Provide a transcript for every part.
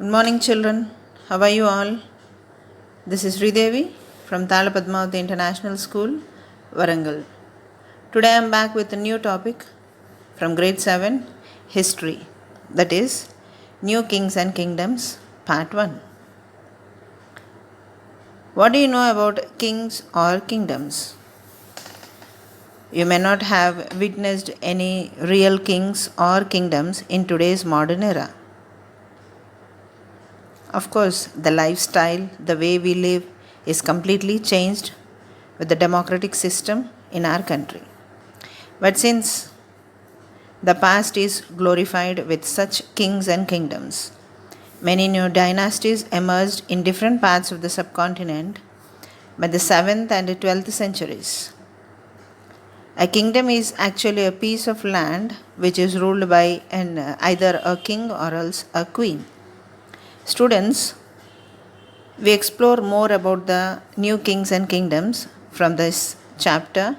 Good morning, children. How are you all? This is Sridevi from Thala Padmavati International School, Warangal. Today I am back with a new topic from grade 7 History, that is, New Kings and Kingdoms, Part 1. What do you know about kings or kingdoms? You may not have witnessed any real kings or kingdoms in today's modern era. Of course, the lifestyle, the way we live is completely changed with the democratic system in our country. But since the past is glorified with such kings and kingdoms, many new dynasties emerged in different parts of the subcontinent by the 7th and 12th centuries. A kingdom is actually a piece of land which is ruled by either a king or else a queen. Students, we explore more about the new kings and kingdoms from this chapter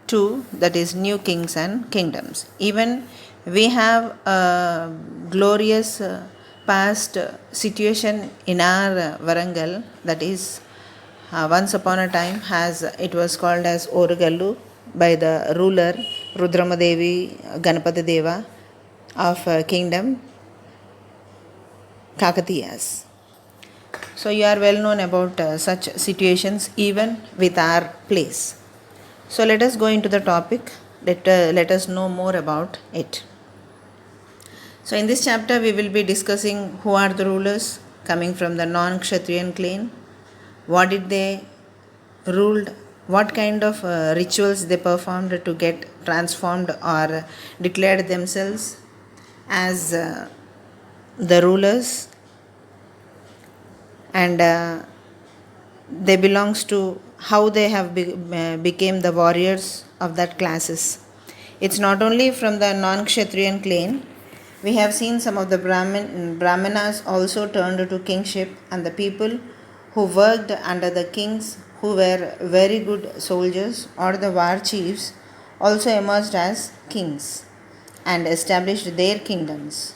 2, that is New Kings and Kingdoms. Even we have a glorious past situation in our Varangal, that is once upon a time it was called as Orugallu by the ruler Rudramadevi Ganapati Deva of kingdom Kakatiyas. So you are well known about such situations even with our place. So let us go into the topic. Let us know more about it. So in this chapter we will be discussing who are the rulers coming from the non-Kshatriyan clan, what did they ruled, what kind of rituals they performed to get transformed or declared themselves as the rulers, and they belongs to how they have became the warriors of that classes. It's not only from the non-Kshatriyan clan. We have seen some of the Brahmanas also turned to kingship, and the people who worked under the kings who were very good soldiers or the war chiefs also emerged as kings and established their kingdoms.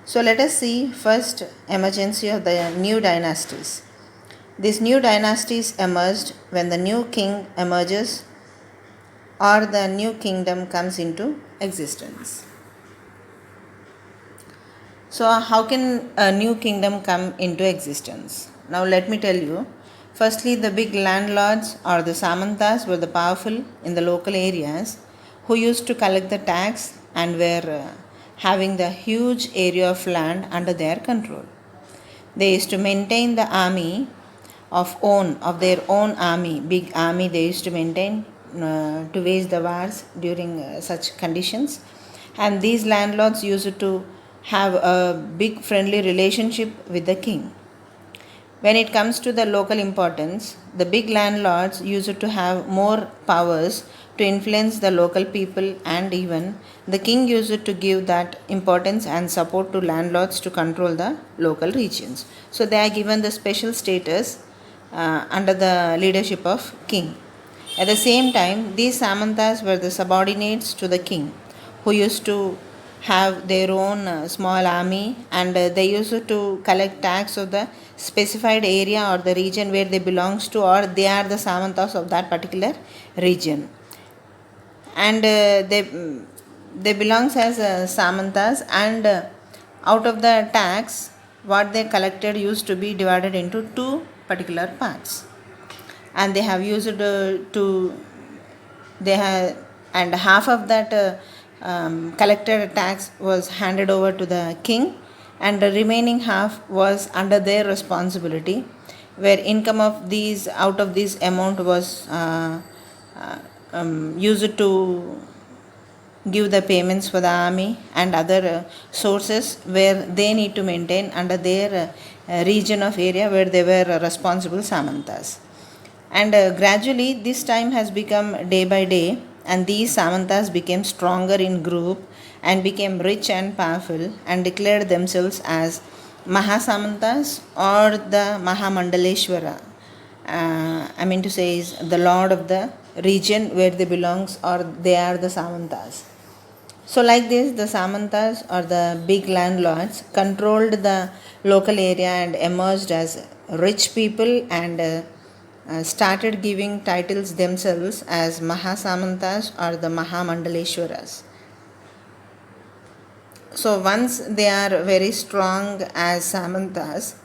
So let us see first emergence of the new dynasties. These new dynasties emerged when the new king emerges or the new kingdom comes into existence. So how can a new kingdom come into existence? Now let me tell you. Firstly, the big landlords or the Samantas were the powerful in the local areas who used to collect the tax and were having the huge area of land under their control. They used to maintain the army of their own army, big army they used to maintain to wage the wars during such conditions. And these landlords used to have a big friendly relationship with the king. When it comes to the local importance, the big landlords used to have more powers to influence the local people, and even the king used to give that importance and support to landlords to control the local regions. So they are given the special status under the leadership of king. At the same time, these Samantas were the subordinates to the king, who used to have their own small army, and they used to collect tax of the specified area or the region where they belongs to, or they are the Samantas of that particular region. And they belongs as Samantas, and out of the tax what they collected used to be divided into two particular parts, and they have used and half of that collected tax was handed over to the king, and the remaining half was under their responsibility, where income of these out of this amount was used to give the payments for the army and other sources where they need to maintain under their region of area where they were responsible Samantas. And gradually this time has become day by day, and these Samantas became stronger in group and became rich and powerful and declared themselves as Mahasamantas or the Mahamandaleshwara. I mean to say is the lord of the region where they belongs, or they are the Samantas. So, like this, the Samantas or the big landlords controlled the local area and emerged as rich people and started giving titles themselves as Mahasamantas or the Mahamandaleshwaras. So, once they are very strong as Samantas,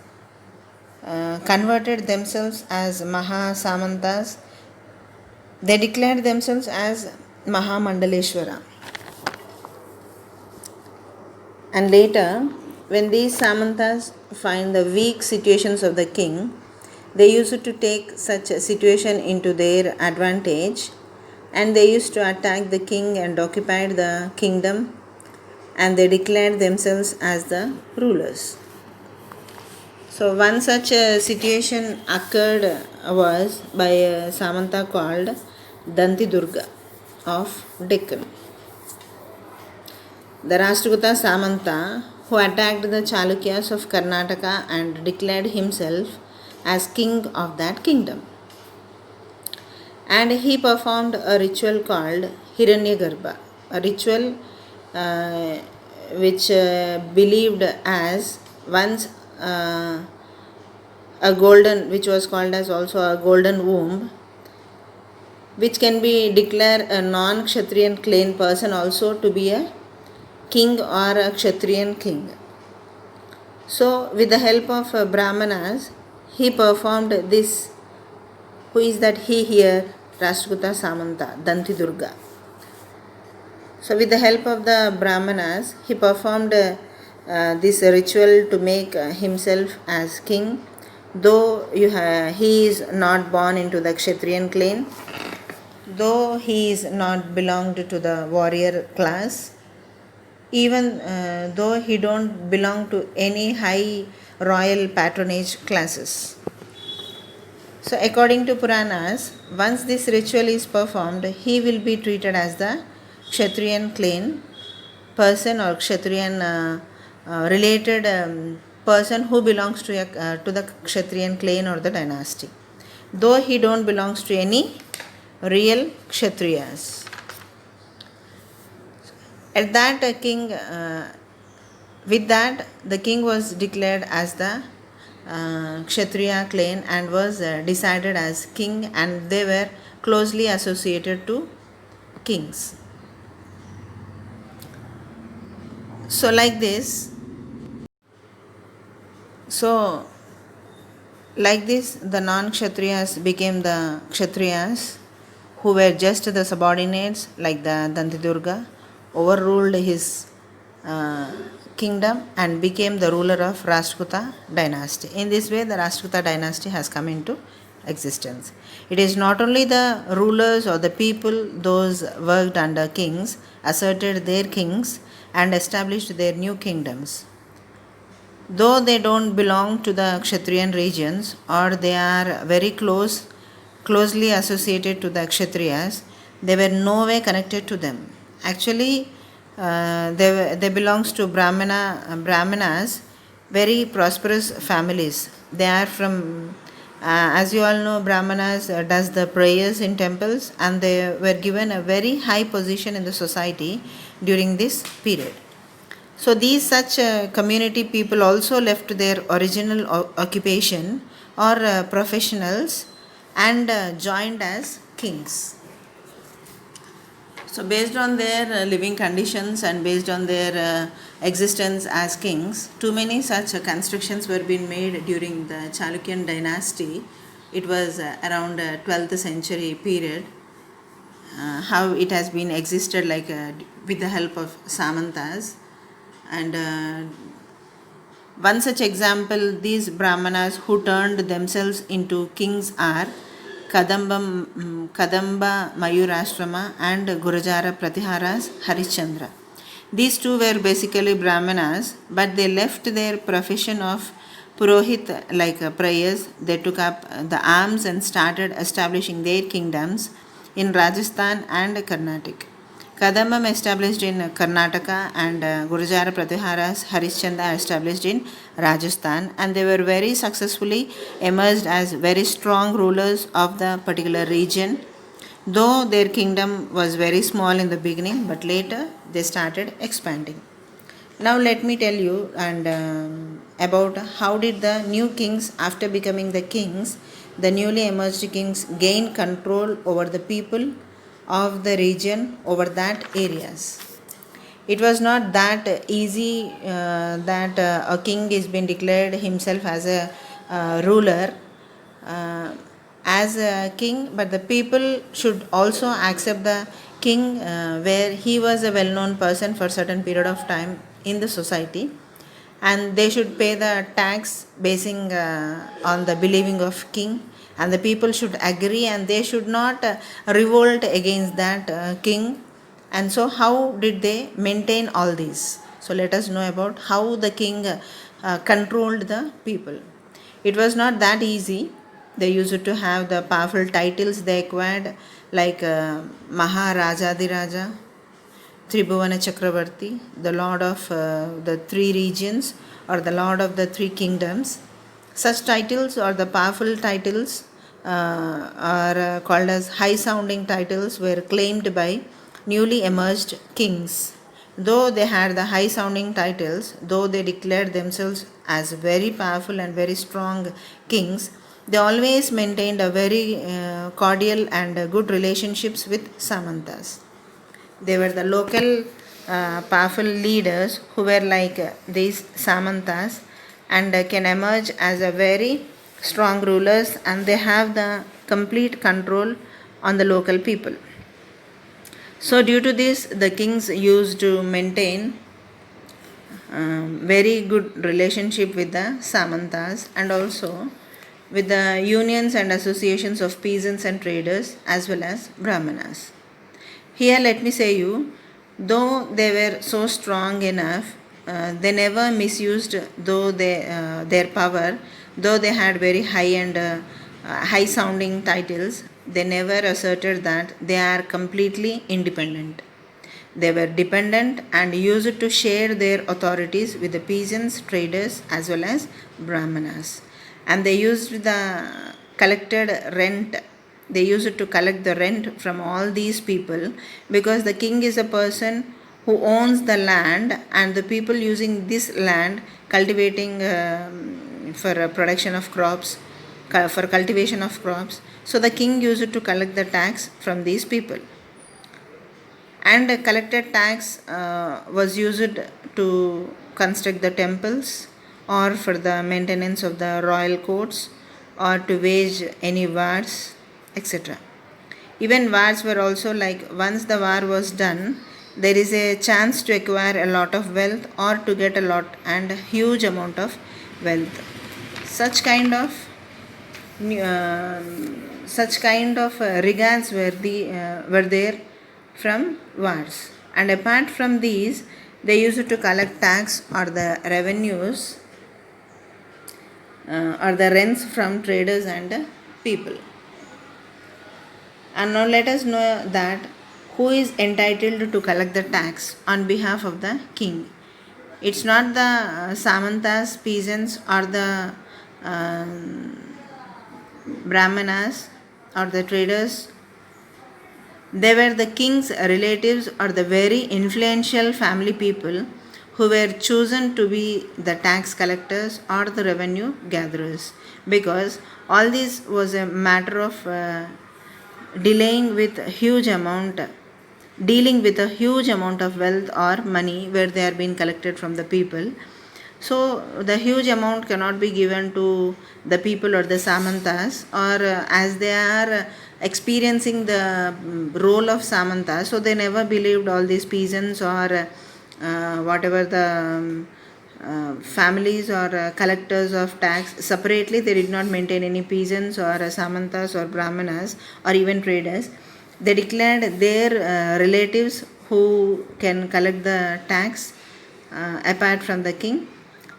converted themselves as Mahasamantas, they declared themselves as Mahamandaleshwara. And later, when these Samantas find the weak situations of the king, they used to take such a situation into their advantage, and they used to attack the king and occupied the kingdom, and they declared themselves as the rulers. So one such a situation occurred was by a Samanta called Danti Durga of Deccan. The Rashtrakuta Samanta, who attacked the Chalukyas of Karnataka and declared himself as king of that kingdom. And he performed a ritual called Hiranyagarbha, a ritual which believed as once a golden, which was called as also a golden womb, which can be declared a non-Kshatriyan clan person also to be a king or a Kshatriyan king. So, with the help of Brahmanas, he performed this. Who is that he here? Rashtrakuta Samanta, Danti Durga. So, with the help of the Brahmanas, he performed this ritual to make himself as king. Though he is not born into the Kshatriyan clan, though he is not belonged to the warrior class, even though he don't belong to any high royal patronage classes. So according to Puranas, once this ritual is performed, he will be treated as the Kshatriyan clan person or Kshatriyan related person who belongs to the Kshatriyan clan or the dynasty, though he don't belongs to any real Kshatriyas. At that with that, the king was declared as the Kshatriya clan and was decided as king, and they were closely associated to kings. So like this, the non-Kshatriyas became the Kshatriyas, who were just the subordinates, like the Danti Durga, overruled his kingdom and became the ruler of Rashtrakuta dynasty. In this way, the Rashtrakuta dynasty has come into existence. It is not only the rulers or the people, those worked under kings, asserted their kings and established their new kingdoms. Though they don't belong to the Kshatriyan regions or they are very closely associated to the Kshatriyas, they were no way connected to them. Actually, they belongs to Brahmanas, very prosperous families. They are from, as you all know, Brahmanas does the prayers in temples, and they were given a very high position in the society during this period. So these such community people also left their original occupation or professionals and joined as kings. So based on their living conditions and based on their existence as kings, too many such constructions were being made during the Chalukyan dynasty. It was around 12th century period. How it has been existed like with the help of Samantas. And one such example, these Brahmanas who turned themselves into kings are Kadamba Mayurashrama and Gurujara Pratiharas Harishchandra. These two were basically Brahmanas, but they left their profession of Purohit like prayers. They took up the arms and started establishing their kingdoms in Rajasthan and Karnataka. Kadambam established in Karnataka and Gurujara Pratiharas Harishchandra established in Rajasthan, and they were very successfully emerged as very strong rulers of the particular region, though their kingdom was very small in the beginning, but later they started expanding. Now let me tell you and about how did the new kings, after becoming the kings, the newly emerged kings gain control over the people of the region, over that areas. It was not that easy that a king is been declared himself as a ruler uh, as a king, but the people should also accept the king where he was a well-known person for certain period of time in the society, and they should pay the tax basing on the believing of king, and the people should agree and they should not revolt against that king. And so how did they maintain all these? So let us know about how the king controlled the people. It was not that easy. They used to have the powerful titles they acquired, like Maharajadiraja, Tribhuvana Chakravarti, the lord of the three regions or the lord of the three kingdoms. Such titles or the powerful titles are called as high sounding titles, were claimed by newly emerged kings. Though they had the high sounding titles, though they declared themselves as very powerful and very strong kings, they always maintained a very cordial and good relationships with Samantas. They were the local powerful leaders who were like these Samantas, and can emerge as a very strong rulers, and they have the complete control on the local people. So due to this, the kings used to maintain very good relationship with the Samantas, and also with the unions and associations of peasants and traders as well as Brahmanas. Here let me say you, though they were so strong enough, they never misused their power, though they had very high and high sounding titles, they never asserted that they are completely independent. They were dependent and used to share their authorities with the peasants, traders as well as Brahmanas. And they used the collected rent, they used to collect the rent from all these people, because the king is a person who owns the land, and the people using this land cultivating for production of crops, for cultivation of crops. So the king used to collect the tax from these people, and collected tax was used to construct the temples, or for the maintenance of the royal courts, or to wage any wars, etc. Even wars were also like, once the war was done, there is a chance to acquire a lot of wealth, or to get a lot and a huge amount of wealth. Such kind of regards were there from wars. And apart from these, they used to collect tax or the revenues or the rents from traders and people. And now let us know that who is entitled to collect the tax on behalf of the king. It's not the Samantas, peasants, or the Brahmanas or the traders. They were the king's relatives or the very influential family people who were chosen to be the tax collectors or the revenue gatherers, because all this was a matter of dealing with a huge amount of wealth or money where they are being collected from the people. So the huge amount cannot be given to the people or the Samantas, or as they are experiencing the role of Samantas, so they never believed all these peasants or whatever the families or collectors of tax separately. They did not maintain any peasants or Samantas or Brahmanas or even traders. They declared their relatives who can collect the tax apart from the king,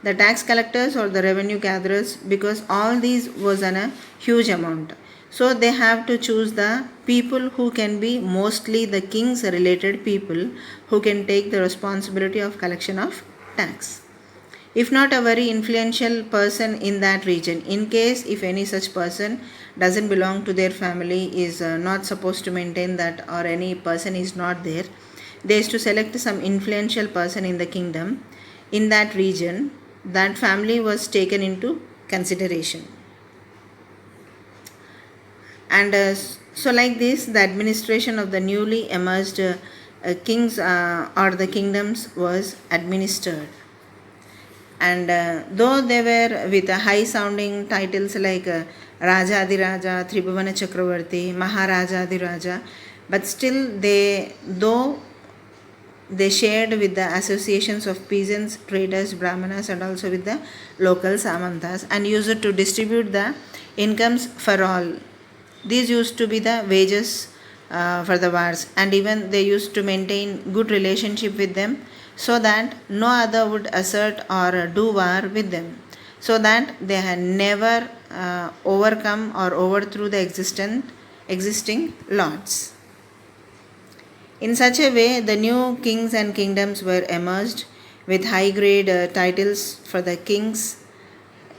the tax collectors or the revenue gatherers, because all these was on a huge amount. So they have to choose the people who can be mostly the king's related people, who can take the responsibility of collection of tax. if not a very influential person in that region. In case if any such person doesn't belong to their family, is not supposed to maintain that, or any person is not there, they used to select some influential person in the kingdom in that region. That family was taken into consideration. And so like this, the administration of the newly emerged kings or the kingdoms was administered. And though they were with high sounding titles like Rajadiraja, Tribhuvana Chakravarti, Maharajadiraja, but still though they shared with the associations of peasants, traders, brahmanas, and also with the local samantas, and used to distribute the incomes for all. These used to be the wages for the wars, and even they used to maintain good relationship with them, so that no other would assert or do war with them, so that they had never overcome or overthrew the existing lords. In such a way, the new kings and kingdoms were emerged with high grade titles for the kings.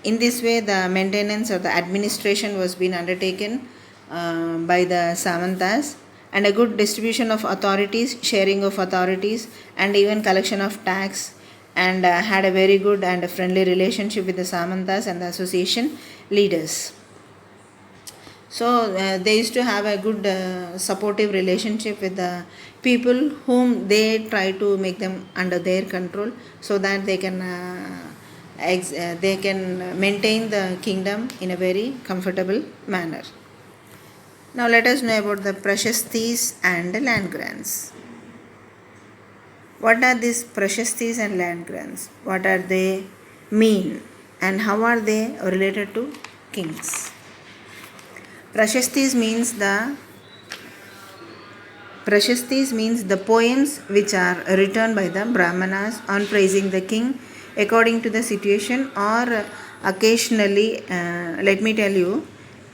In this way, the maintenance or the administration was being undertaken by the Samantas, and a good distribution of authorities, sharing of authorities, and even collection of tax, and had a very good and a friendly relationship with the Samantas and the association leaders. So they used to have a good supportive relationship with the people whom they try to make them under their control, so that they can maintain the kingdom in a very comfortable manner. Now let us know about the prashastis and land grants. What are these prashastis and land grants? What are they mean, and how are they related to kings? Prashastis means the poems which are written by the Brahmanas on praising the king according to the situation, or occasionally, let me tell you,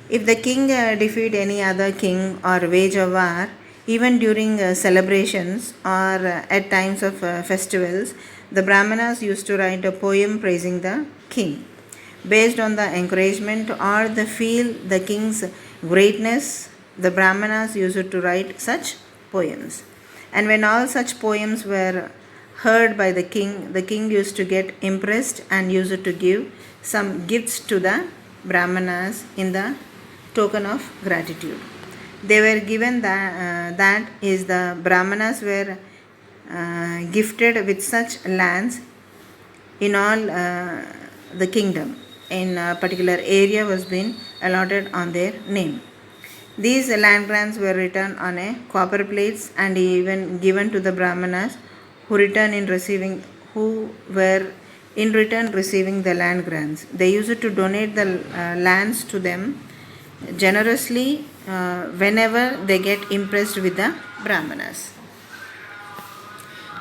if the king defeat any other king or wage a war, even during celebrations or at times of festivals, the Brahmanas used to write a poem praising the king. Based on the encouragement or the feel the king's greatness, the Brahmanas used to write such poems. And when all such poems were heard by the king used to get impressed and used to give some gifts to the Brahmanas in the token of gratitude. They were given that is, the Brahmanas were gifted with such lands in all the kingdom. In a particular area was being allotted on their name. These land grants were written on a copper plates and even given to the Brahmanas who were in return receiving the land grants. They used to donate the lands to them generously whenever they get impressed with the Brahmanas.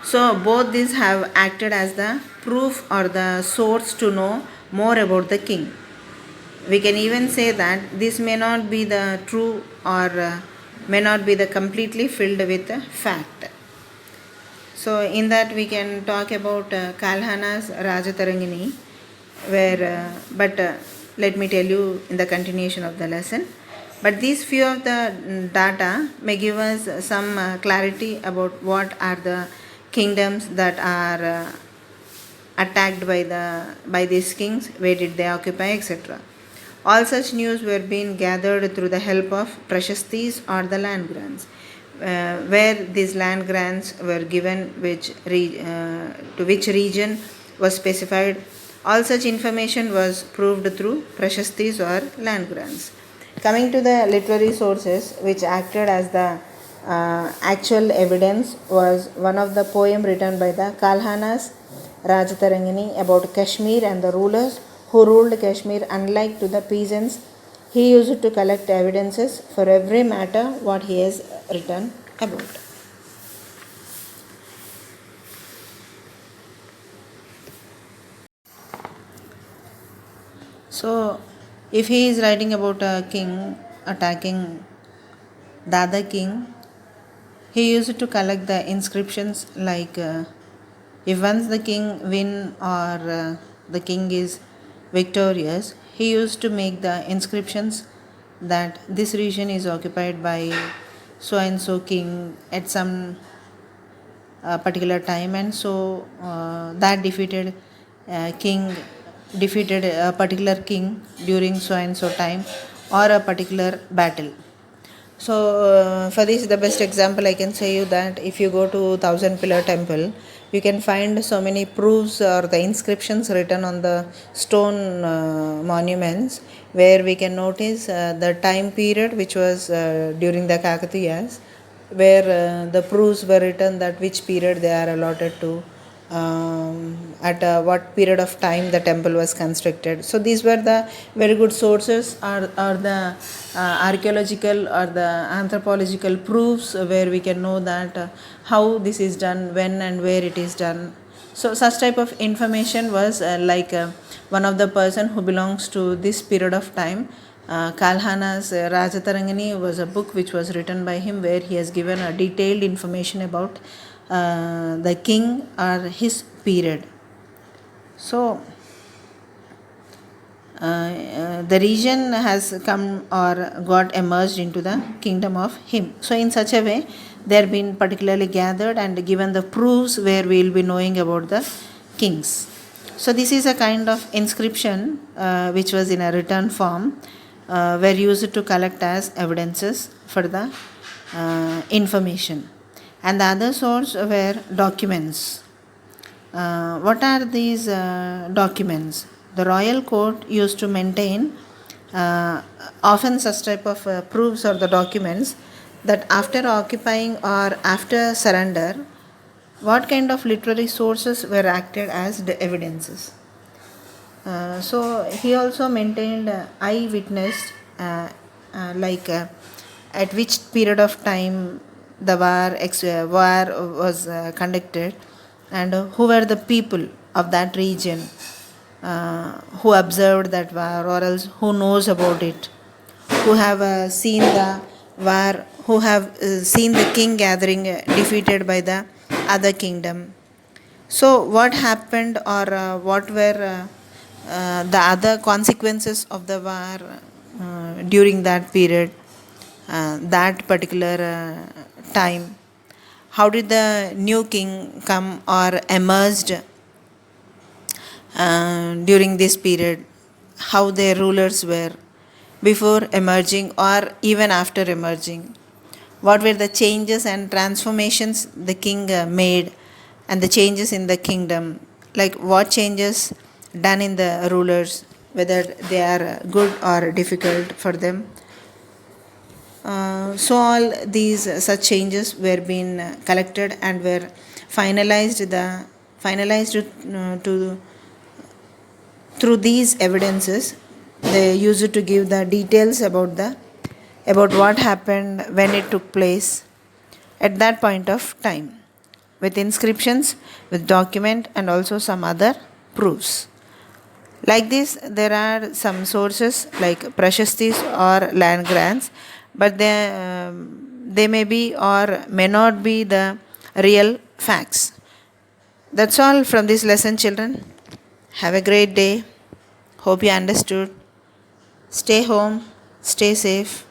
So both these have acted as the proof or the source to know more about the king. We can even say that this may not be the true or may not be the completely filled with fact. So in that we can talk about Kalhana's Rajatarangini, where let me tell you in the continuation of the lesson. But these few of the data may give us some clarity about what are the kingdoms that are attacked by these kings, where did they occupy, etc. All such news were being gathered through the help of prashastis or the land grants, where these land grants were given to which region was specified. All such information was proved through prashastis or land grants. Coming to the literary sources which acted as the actual evidence, was one of the poem written by the Kalhanas Rajatarangini about Kashmir and the rulers who ruled Kashmir. Unlike to the peasants, he used to collect evidences for every matter what he has written about. So, if he is writing about a king attacking the other king, he used to collect the inscriptions like if once the king win or the king is victorious, he used to make the inscriptions that this region is occupied by so and so king at some particular time, and so that king defeated a particular king during so and so time or a particular battle. So for this, the best example I can say you that if you go to Thousand Pillar Temple, you can find so many proofs or the inscriptions written on the stone monuments, where we can notice the time period which was during the Kakatiyas, where the proofs were written that which period they are allotted to, at what period of time the temple was constructed. So these were the very good sources, or the archaeological or the anthropological proofs, where we can know that how this is done, when and where it is done. So such type of information was one of the person who belongs to this period of time. Kalhana's Rajatarangini was a book which was written by him, where he has given a detailed information about the king or his period. So the region has come or got emerged into the kingdom of him. So in such a way, they have been particularly gathered and given the proofs where we will be knowing about the kings. So this is a kind of inscription which was in a written form, were used to collect as evidences for the information. And the other source were documents. What are these documents? The royal court used to maintain often such type of proofs or the documents, that after occupying or after surrender, what kind of literary sources were acted as the evidences. So he also maintained eyewitness, at which period of time the war was conducted, and who were the people of that region who observed that war, or else who knows about it, who have seen the war, who have seen the king gathering defeated by the other kingdom. So what happened, or what were the other consequences of the war during that period, that particular time? How did the new king come or emerged during this period? How their rulers were before emerging or even after emerging? What were the changes and transformations the king made, and the changes in the kingdom? Like what changes done in the rulers, whether they are good or difficult for them. So all these such changes were being collected and were finalized to through these evidences. They used to give the details about what happened, when it took place at that point of time, with inscriptions, with document, and also some other proofs. Like this, there are some sources like prashastis or land grants, but they may be or may not be the real facts. That's all from this lesson, children. Have a great day. Hope you understood. Stay home, stay safe.